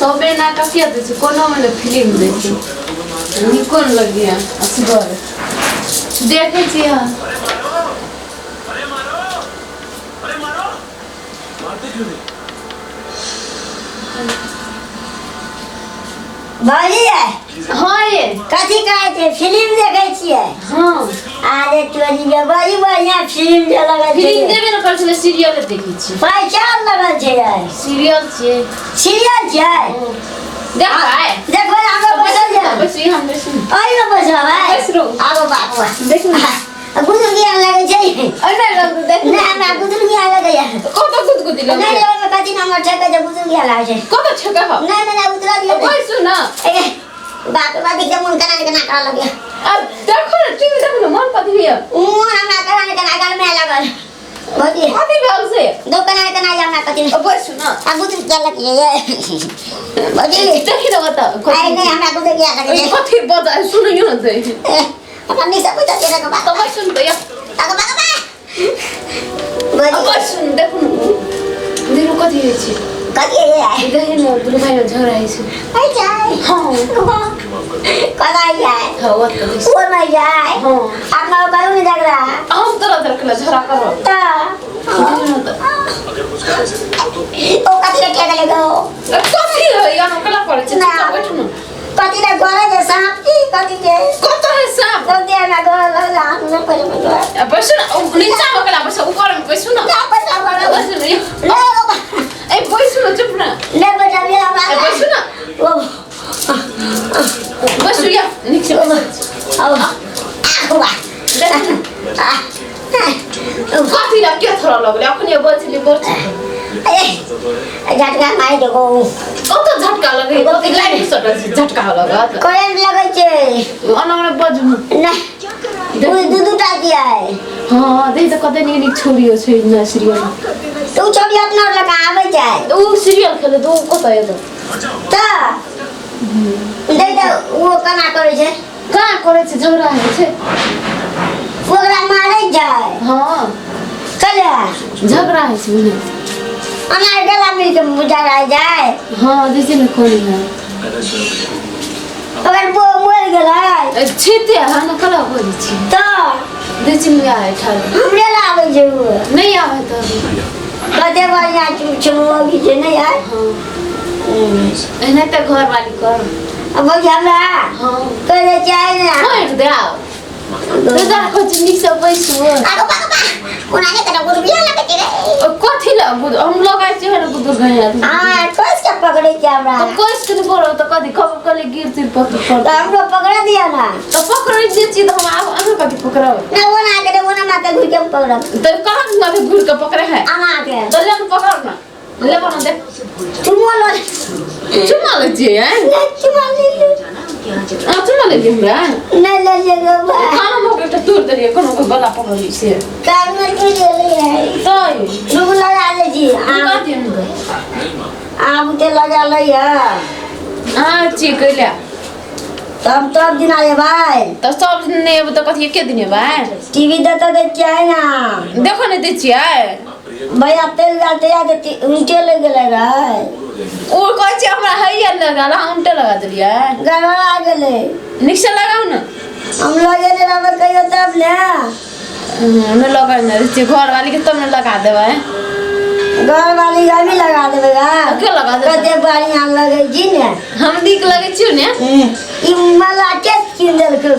सबे नाटक किया देছে कोनो मैंने फिल्म देखी निकोन लगी है असगर देखे छी हां अरे मारो मारते क्यों नहीं भाई है हां ये कथी कहै छै फिल्म देखै छियै हां अरे तोरी के बड़ी बढ़िया फिल्म जे लगल छै फिल्म देबे न कर छले सीरियल देखै छी पहचान लगल छै सीरियल छै देख आए देखो आगे बैठल जा बस ई हम बैसू आइयो बैठो भाई बस रो आगो बाबू देख ना गुदुरिया लगे छै अरे लग देख ना हमरा गुदुरिया लगे या कत गुदगुदी लगे नहीं लगे कथि नंबर छके जे गुदुरिया लागे छै कत छके ह नहीं उतरा दियो बैसू ना ए बात के मन कना का लगे अब देखो ना टीवी देखो ना मन पति है मन हमरा कना गल में लगल बोली अभी बेल से दो कना हमरा कथि अब बैसू ना अब गुदुरिया लगे ये बोली देखि न बता आई नहीं हमरा गुदुरिया लगे छै कथि बजा सुनियो न दे अपन नहीं सब बता तेरा का बात तो बैसू न या आगो बाबा बोली बैसू न देखो न दिनु कथि है छी कथि है देखे न दुनु भाई झगड़ा है छी आई जाए हां कदा जाए हां वो नहीं जाए हां अपना करू नहीं झगड़ा हम तरह तरह झगड़ा करो ता ओ कथि के गले गो कथि है या न कला करे छी बैठू न कथि ले गोरे जे सांप की कथि के कत है सांप तो दे ना गोरे लगा न पहले में बैसू न नीचा बकला बस ऊपर में बैसू न क्या पता बड़ा बैसू न ले ए बैसू न चुप न ले बेटा मेरा बाबा बैसू न ओ बैसू या नीचे आओ आवा कथि ला के थरा लगले अखनी बचली बच ए झटका मार देगो कत झटका लगे कथि लाइन सट झटका लगा करंट लगे छे अनमने बजू ना दूटा दिया है हां दे त कतै निक छोरियो छै न सीरियल तू छोड़ी अपना लगा आवे जाए उ सीरियल खेले तो कत है त दे त वो कना करे छे का करे छै झगड़ा है छै ओकरा मारे जाए हां चले झगड़ा है छै अनार गला मिल के मुझा जाए हां जैसे न कोई ना अगर वो मर गेलै छेते हां न कला बोल छी त देछि में आए ठाल हमरे लावे जे नहीं आवे त कते बढ़िया चुमोगी जे नहीं आए हां एने त घर वाली कर अब हमरा हां करे चाहे ना हट दे आओ दादा कुछ निक से बैसू आगो बाबा कोना ने कना गुरु बिया लगे रे कथि ला हम लगाइ छै न बुद गया हां कस के पकड़े के हमरा तो कोस के बोलो तो कथि खबर कले गिर सिर पर हमरो पकड़ दिया ना तो पकड़ जे छी तो हम आना कथि पकड़ब ना वो ना करे वो ना माता घुर के पकड़ब तो कहां ना घुर के पकड़े है आना के तो ले पकड़ ना ले बना दे चुम्मा ले जे है चुम्मा ले चुम्मा ले हमरा नहीं ले ले गो खाना मोके तो दूर दरिए कोनो को बला पकड़ी से काम में के ले ले तो लोग लगा ले जी का दिन आम के लगा ले या ची कइला तब दिन आए भाई तो सब दिन नहीं अब तो कथि के दिन है भाई टीवी देता दे चाहे ना देखो नहीं दे छिए भैया तेल डालते या उनके ले गेले रे ओ कहै छै हमरा हैया लगा ला उनटे लगा देलिए गड़ा आ गेले निक से लगाऊ ना हम लगे ले रब कहियो तब ने न लगा ना रे घर वाली के तब न लगा देबै घर वाली का भी लगा देबे के लगा दे कते बढ़िया लगे जी ने हम निक लगे छियो ने ई मला के किन देल के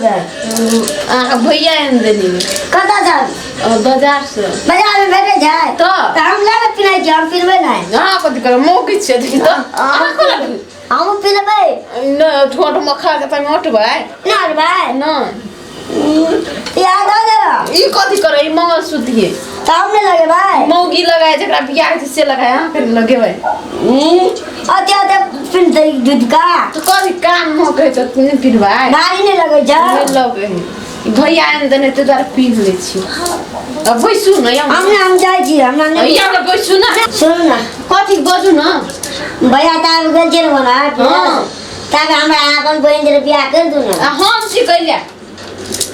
आ भैया एन देनी कता जा बाजार से बाजार में भेटे जाए तो हम लेबे पिनाई के हम पिनबे नहीं हां कथि कर मौकी छै देखि तो हम पिनबे न ठोट मखा के त मोटबै ना रे भाई न याद आ गया ई कथि करे ई मंगल सूत्र सामने लगे भाई मौगी लगाए जकरा बियाह से लगाए हां कर लगेबै अते अते पिन दे दूध का तो कथि कान म कहे त तू नहीं पिनबै भारी नहीं लगे जा नहीं लगे भैया एन देने ते द्वारा पीन ले छी अब बैसू न हम जाय छी हमरा नहीं या बैसू न सुन ना कथि बजू न भैया ता गेल छै बना हां तब हमरा अपन बहन जे बियाह कर दू ना हम छी कइले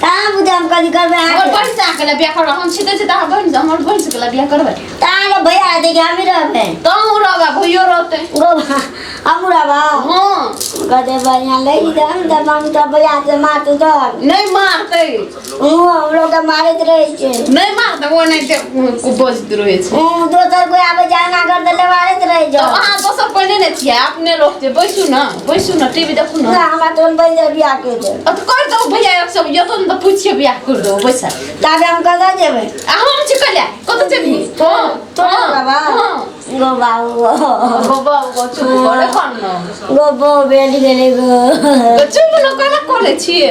कहाँ बुझे हम कथी करबे और बहन से के बियाह कर हम छी दे छी त बहन हमर बहन से के बियाह करबै ताले भैया दे के हम रहबे तो रहबा भइयो रहते गो हमरा बा हाँ कदे बढ़िया ले दम तब हम तब बजा से मार तो नहीं मारते वो हम लोग के मारत रहे छे नहीं मारते वो नहीं को बजत रहे छे दोसर कोई आबे जाना कर देले मारत रहे तो जो अहाँ दोसर कोई नहीं छियै अपने लोग छे बैसू ना टीवी देखू ना ना हमरा तो बन जा बियाह के दे अब तो कर दो भैया एक सब ये तो न पूछिए बियाह कर दो बैसा तब हम कदा जेबे हम छी कल्या कत जेबी हां तो बाबा गो बाबू बाबा को चुप करे कोन गो बो बेड गेले गो चुप न कला कोले छिए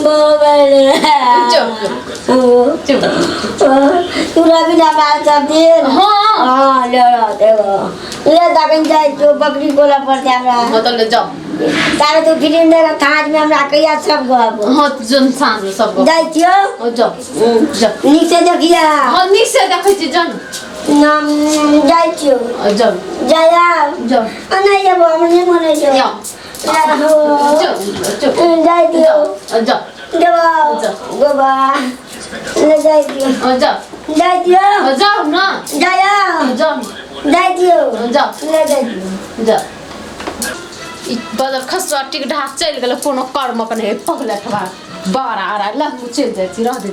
बो बेड चुप तू रवि ना मार सब दे हां ले लो देखो ले दाकन जाए जो बकरी कोला पर हमरा मतलब ले जाओ तारे तो फिल्म देख थाज में हमरा कहिया सब गब हां जन सांझ सब जाई छियो जाओ नीचे देखिया हां नीचे देखै छी जन नाम जाई छियो जाओ जाया जाओ अना ये हमने मने जो जाओ जाई छियो जाओ देवा गोबा ले जाई छियो जाओ जाई छियो जाओ ना जाया जाओ जाई छियो जाओ ले जाई छियो जा बदल खसवा टिक ढाक चल गेल कोनो कर्म कने पगले ठबा बारा आ रहा लग चल जाई रह दे